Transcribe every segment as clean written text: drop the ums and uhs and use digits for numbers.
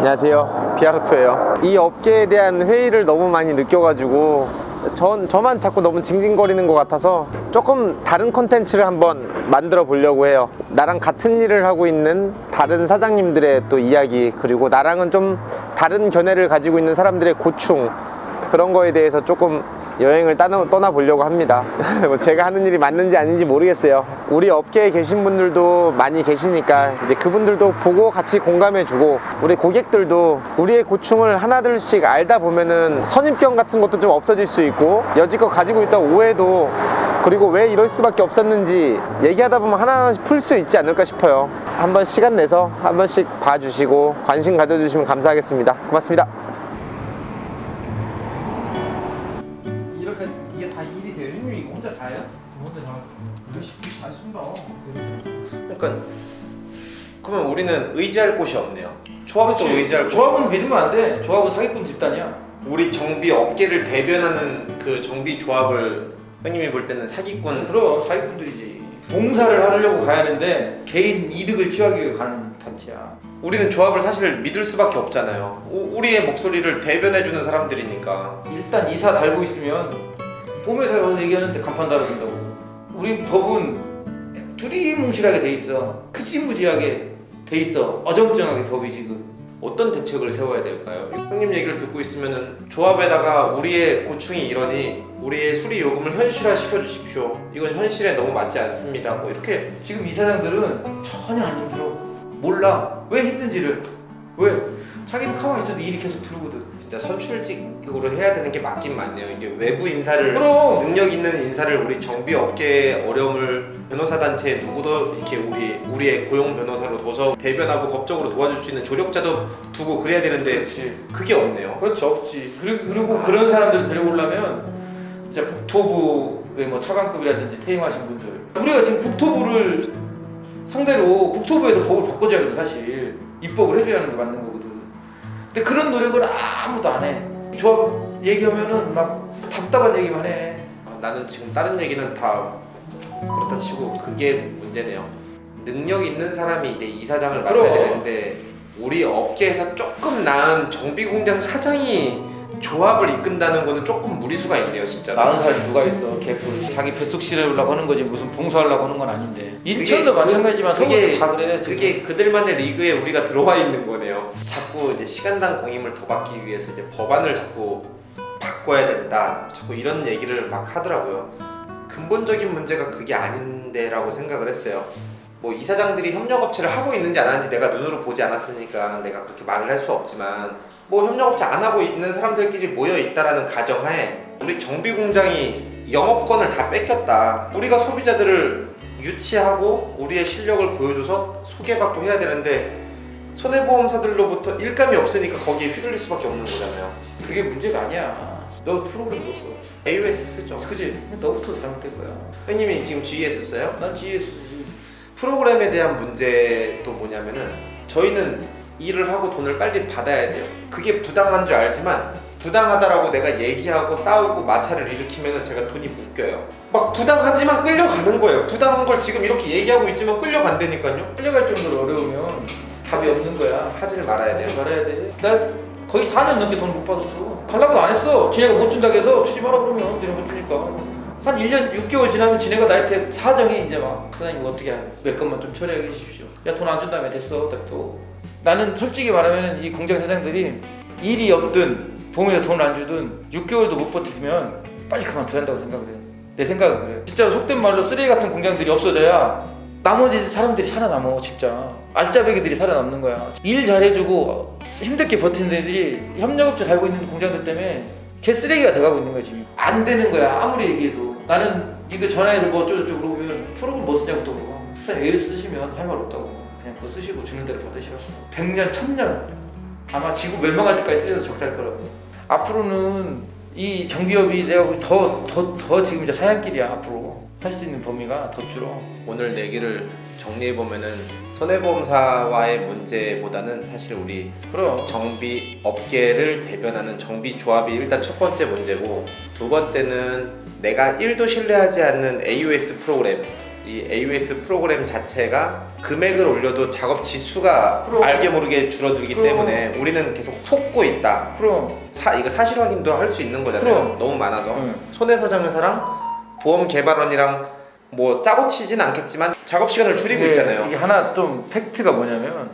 안녕하세요, 비아르토예요. 이 업계에 대한 회의를 너무 많이 느껴가지고 저만 자꾸 너무 징징거리는 것 같아서 조금 다른 컨텐츠를 한번 만들어 보려고 해요. 나랑 같은 일을 하고 있는 다른 사장님들의 또 이야기, 그리고 나랑은 좀 다른 견해를 가지고 있는 사람들의 고충, 그런 거에 대해서 조금 여행을 떠나보려고 합니다. 뭐 제가 하는 일이 맞는지 아닌지 모르겠어요. 우리 업계에 계신 분들도 많이 계시니까 이제 그분들도 보고 같이 공감해주고, 우리 고객들도 우리의 고충을 하나둘씩 알다 보면은 선입견 같은 것도 좀 없어질 수 있고, 여지껏 가지고 있던 오해도, 그리고 왜 이럴 수밖에 없었는지 얘기하다 보면 하나하나씩 풀 수 있지 않을까 싶어요. 한번 시간 내서 한 번씩 봐주시고 관심 가져주시면 감사하겠습니다. 고맙습니다. 이게 다 일이 돼요? 형님 이거 혼자 다요? 혼자 다 열심히 잘 쓴다. 그러니까 그러면 우리는 의지할 곳이 없네요. 조합은 또 의지할 곳이 조합은 믿으면 안 돼. 조합은 사기꾼 집단이야. 우리 정비 업계를 대변하는 그 정비 조합을 형님이 볼 때는 사기꾼. 그럼 사기꾼들이지. 봉사를 하려고 가야 하는데 개인 이득을 취하기 위해 가는 단체야. 우리는 조합을 사실 믿을 수밖에 없잖아요. 우리의 목소리를 대변해주는 사람들이니까. 일단 이사 달고 있으면 보험회사에 와서 얘기하는데 간판 달아준다고. 우리 법은 두리뭉실하게 돼 있어. 크지무지하게 돼 있어. 어정쩡하게 법이 지금. 어떤 대책을 세워야 될까요? 형님 얘기를 듣고 있으면은 조합에다가 우리의 고충이 이러니 우리의 수리 요금을 현실화 시켜주십시오. 이건 현실에 너무 맞지 않습니다. 뭐 이렇게. 지금 이사장들은 전혀 안 힘들어. 몰라. 왜 힘든지를. 왜? 자기는 가만히 있어도 일이 계속 들어오거든. 진짜 선출직으로 해야 되는 게 맞긴 맞네요. 이게 외부 인사를, 그럼. 능력 있는 인사를 우리 정비 업계의 어려움을 변호사 단체에 누구도 이렇게 우리의 고용 변호사로 둬서 대변하고 법적으로 도와줄 수 있는 조력자도 두고 그래야 되는데, 그렇지. 그게 없네요. 그렇죠, 없지. 그리고 그런 사람들 데려오려면 이제 국토부의 뭐 차관급이라든지 퇴임하신 분들. 우리가 지금 국토부를 상대로 국토부에서 법을 바꿔줘야 돼. 사실 입법을 해줘야 하는 게 맞는 거거든. 근데 그런 노력을 아무도 안 해. 조합 얘기하면은 막 답답한 얘기만 해. 나는 지금 다른 얘기는 다 그렇다 치고 그게 문제네요. 능력 있는 사람이 이제 이사장을 맡아야 되는데, 우리 업계에서 조금 나은 정비공장 사장이 조합을 이끈다는 거는 조금 무리수가 있네요, 진짜. 나은 사람이 누가 있어? 개뿔. 자기 뱃속 실으려고 하는 거지 무슨 봉사하려고 하는 건 아닌데. 인천도 마찬가지지만 서울도 다 그래. 그게 그들만의 리그에 우리가 들어와 있는 거네요. 자꾸 이제 시간당 공임을 더 받기 위해서 이제 법안을 자꾸 바꿔야 된다, 자꾸 이런 얘기를 막 하더라고요. 근본적인 문제가 그게 아닌데라고 생각을 했어요. 뭐 이사장들이 협력업체를 하고 있는지 안 하는지 내가 눈으로 보지 않았으니까 내가 그렇게 말을 할 수 없지만, 뭐 협력업체 안 하고 있는 사람들끼리 모여 있다라는 가정하에 우리 정비공장이 영업권을 다 뺏겼다, 우리가 소비자들을 유치하고 우리의 실력을 보여줘서 소개받고 해야 되는데 손해보험사들로부터 일감이 없으니까 거기에 휘둘릴 수밖에 없는 거잖아요. 그게 문제가 아니야. 너 프로그램 못 써. AOS 쓰죠. 그지? 너부터 잘못된 거야. 형님이 지금 GS 써요? 난 GS. 프로그램에 대한 문제도 뭐냐면은, 저희는 일을 하고 돈을 빨리 받아야 돼요. 그게 부당한 줄 알지만 부당하다라고 내가 얘기하고 싸우고 마찰을 일으키면은 제가 돈이 묶여요. 막 부당하지만 끌려가는 거예요. 부당한 걸 지금 이렇게 얘기하고 있지만 끌려간다니까요. 끌려갈 정도로 어려우면 답이 없는 거야. 하지를 말아야 하지 돼요. 말아야 돼. 나 거의 4년 넘게 돈 못 받았어. 달라고도 안 했어. 지네가 못 준다고 해서 주지 마라 그러면 지네 못 주니까. 한 1년 6개월 지나면 지네가 나한테 사정이 이제 막, 사장님 어떻게 몇 건만 좀 처리하게 해주십시오. 야, 돈 안 준다며. 됐어. 또 나는 솔직히 말하면 이 공장 사장들이 일이 없든 보험에서 돈을 안 주든 6개월도 못 버티면 빨리 그만둬야 한다고 생각을 해. 내 생각은 그래. 진짜 속된 말로 쓰레기 같은 공장들이 없어져야 나머지 사람들이 살아남어. 진짜 알짜배기들이 살아남는 거야. 일 잘해주고 힘들게 버티는 애들이 협력업체 살고 있는 공장들 때문에 개쓰레기가 돼가고 있는 거야. 지금 안 되는 거야. 아무리 얘기해도. 나는 이거 전화해서 뭐 어쩌고저쩌고 물어보면 프로그램 뭐 쓰냐고 물어봐. 사장님 왜 쓰시면 할 말 없다고. 그냥 그거 쓰시고 주는 대로 받으시라고. 100년 1000년 아마 지구 멸망할 때까지 쓰셔도 적당할 거라고. 앞으로는 이 정비업이 내가 보기 더 지금 이제 사양길이야. 앞으로 할 수 있는 범위가 더 줄어. 오늘 내기를 정리해보면은, 손해보험사와의 문제보다는 사실 우리 그럼 정비 업계를 대변하는 정비조합이 일단 첫 번째 문제고, 두 번째는 내가 1도 신뢰하지 않는 AOS 프로그램, 이 AOS 프로그램 자체가 금액을 올려도 작업 지수가 그럼. 알게 모르게 줄어들기 그럼. 때문에 우리는 계속 속고 있다. 그럼 이거 사실 확인도 할 수 있는 거잖아요. 그럼. 너무 많아서. 응. 손해사정회사랑 보험개발원이랑 뭐 짜고 치진 않겠지만 작업 시간을 줄이고 있잖아요. 이게 하나 좀 팩트가 뭐냐면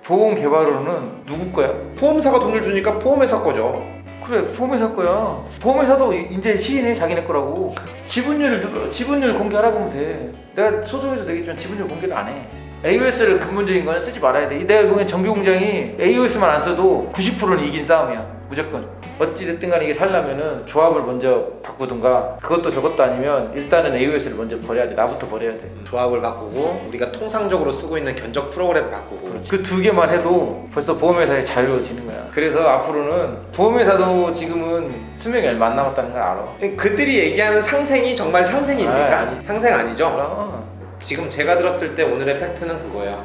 보험 개발로는 누구 거야? 보험사가 돈을 주니까 보험회사 거죠. 그래 보험회사 거야. 보험회사도 이제 시인해 자기네 거라고. 지분율 공개하라고 하면 돼. 내가 소송에서 내겠지만 지분율 공개를 안 해. AOS를 근본적인 거는 쓰지 말아야 돼. 내가 보기엔 정비공장이 AOS만 안 써도 90%는 이긴 싸움이야. 무조건. 어찌됐든 간에 이게 살려면은 조합을 먼저 바꾸든가 그것도 저것도 아니면 일단은 AOS를 먼저 버려야 돼. 나부터 버려야 돼. 조합을 바꾸고 우리가 통상적으로 쓰고 있는 견적 프로그램 바꾸고. 그 두 개만 해도 벌써 보험회사의 자유로워지는 거야. 그래서 앞으로는 보험회사도 지금은 수명이 얼마 안 남았다는 걸 알아. 그들이 얘기하는 상생이 정말 상생입니까? 아니. 상생 아니죠? 그럼. 지금 제가 들었을 때 오늘의 팩트는 그거예요.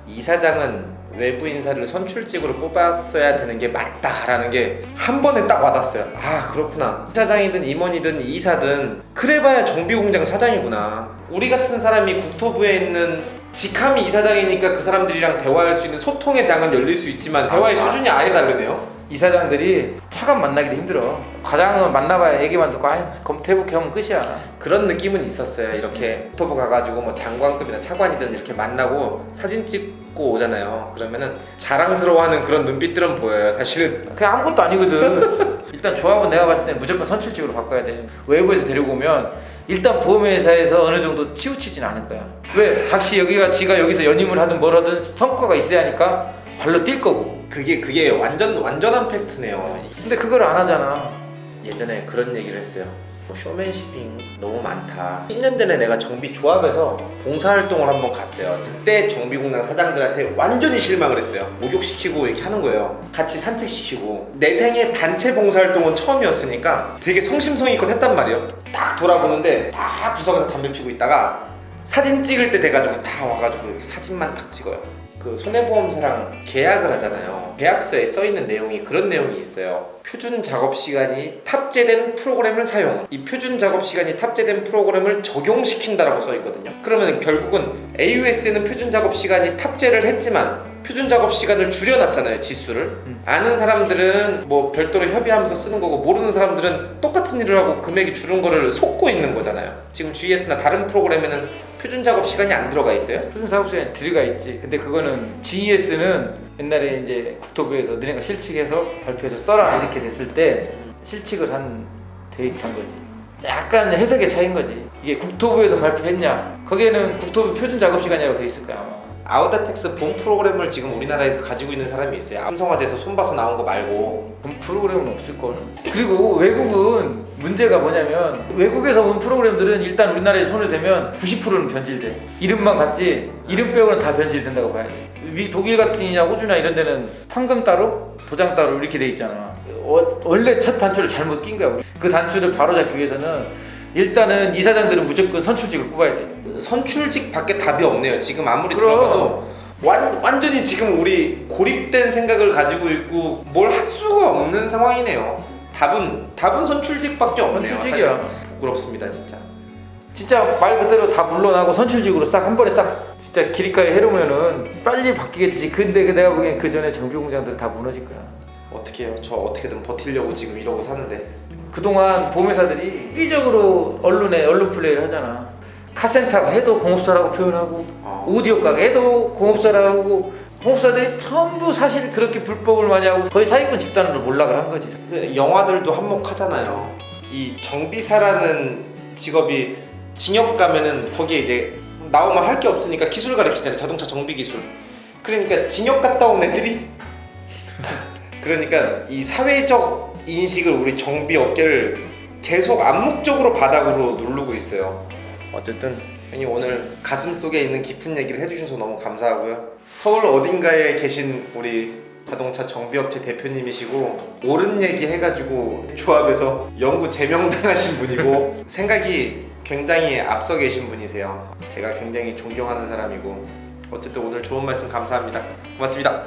이사장은 외부 인사를 선출직으로 뽑았어야 되는 게 맞다라는 게 한 번에 딱 와닿았어요. 아 그렇구나. 이사장이든 임원이든 이사든 그래봐야 정비공장 사장이구나. 우리 같은 사람이 국토부에 있는 직함이 이사장이니까 그 사람들이랑 대화할 수 있는 소통의 장은 열릴 수 있지만 대화의 수준이 아예 다르네요. 이사장들이 차관 만나기도 힘들어. 과장은 만나봐야 얘기만 듣고 검토해볼게 하면 끝이야. 그런 느낌은 있었어요. 이렇게 국토부 가가지고 뭐 장관급이나 차관이든 이렇게 만나고 사진 찍고 오잖아요. 그러면은 자랑스러워하는 그런 눈빛들은 보여요. 사실은 그게 아무것도 아니거든. 일단 조합은 내가 봤을 때는 무조건 선출직으로 바꿔야 돼. 외부에서 데리고 오면 일단 보험회사에서 어느 정도 치우치진 않을 거야. 왜? 다시 지가 여기서 연임을 하든 뭘 하든 성과가 있어야 하니까 발로 뛸 거고. 그게 완전한 팩트네요. 근데 그걸 안 하잖아. 예전에 그런 얘기를 했어요. 쇼맨십이 너무 많다. 10년 전에 내가 정비 조합에서 봉사활동을 한번 갔어요. 그때 정비공장 사장들한테 완전히 실망을 했어요. 목욕시키고 이렇게 하는 거예요. 같이 산책시키고. 내 생애 단체 봉사활동은 처음이었으니까 되게 성심성의껏 했단 말이에요. 딱 돌아보는데 딱 구석에서 담배 피고 있다가 사진 찍을 때 돼가지고 다 와가지고 이렇게 사진만 딱 찍어요. 그 손해보험사랑 계약을 하잖아요. 계약서에 써있는 내용이 그런 내용이 있어요. 표준 작업 시간이 탑재된 프로그램을 사용. 이 표준 작업 시간이 탑재된 프로그램을 적용시킨다라고 써있거든요. 그러면 결국은 AOS는 표준 작업 시간이 탑재를 했지만 표준 작업 시간을 줄여놨잖아요. 지수를. 아는 사람들은 뭐 별도로 협의하면서 쓰는 거고 모르는 사람들은 똑같은 일을 하고 금액이 줄은 거를 속고 있는 거잖아요. 지금 GES나 다른 프로그램에는 표준 작업 시간이 안 들어가 있어요? 표준 작업 시간이 들어가 있지. 근데 그거는 GES는 옛날에 이제 국토부에서 너네가 실측해서 발표해서 써라 이렇게 됐을 때 실측을 한 데이터인 거지. 약간 해석의 차이인 거지. 이게 국토부에서 발표했냐? 거기에는 국토부 표준 작업 시간이라고 돼 있을 거야 아마. 아우다텍스 본 프로그램을 지금 우리나라에서 가지고 있는 사람이 있어요. 삼성화재에서 손봐서 나온 거 말고. 본 프로그램은 없을걸. 그리고 외국은 문제가 뭐냐면 외국에서 온 프로그램들은 일단 우리나라에 손을 대면 90%는 변질돼. 이름만 같지 이름 빼고는 다 변질된다고 봐야 돼. 독일 같은이나 호주나 이런 데는 판금 따로 도장 따로 이렇게 돼 있잖아. 원래 첫 단추를 잘못 낀 거야. 그 단추를 바로잡기 위해서는 일단은 이사장들은 무조건 선출직을 뽑아야 돼. 선출직 밖에 답이 없네요. 지금 아무리 그럼. 들어봐도 완전히 지금 우리 고립된 생각을 가지고 있고 뭘 할 수가 없는 상황이네요. 답은 선출직밖에 없네요. 선출직이야. 사실. 부끄럽습니다 진짜. 진짜 말 그대로 다 물러나고 선출직으로 싹 한 번에 싹 진짜 길이가에 해놓으면은 빨리 바뀌겠지. 근데 내가 보기엔 그 전에 정비공장들은 다 무너질 거야. 어떻게 해요? 저 어떻게든 버티려고 지금 이러고 사는데. 그동안 보험회사들이 획기적으로 언론 플레이를 하잖아. 카센터가 해도 공업사라고 표현하고 오디오가가 해도 공업사라고. 공업사들이 전부 사실 그렇게 불법을 많이 하고 거의 사기꾼 집단으로 몰락을 한 거지. 그 영화들도 한몫하잖아요. 이 정비사라는 직업이 징역 가면은 거기에 이제 나오면 할 게 없으니까 기술 가르치잖아요. 자동차 정비 기술. 그러니까 징역 갔다 온 애들이 그러니까 이 사회적 인식을 우리 정비 업계를 계속 암묵적으로 바닥으로 누르고 있어요. 어쨌든 형님 오늘 가슴 속에 있는 깊은 얘기를 해주셔서 너무 감사하고요. 서울 어딘가에 계신 우리 자동차 정비업체 대표님이시고 옳은 얘기 해가지고 조합에서 영구 제명당하신 분이고 생각이 굉장히 앞서 계신 분이세요. 제가 굉장히 존경하는 사람이고 어쨌든 오늘 좋은 말씀 감사합니다. 고맙습니다.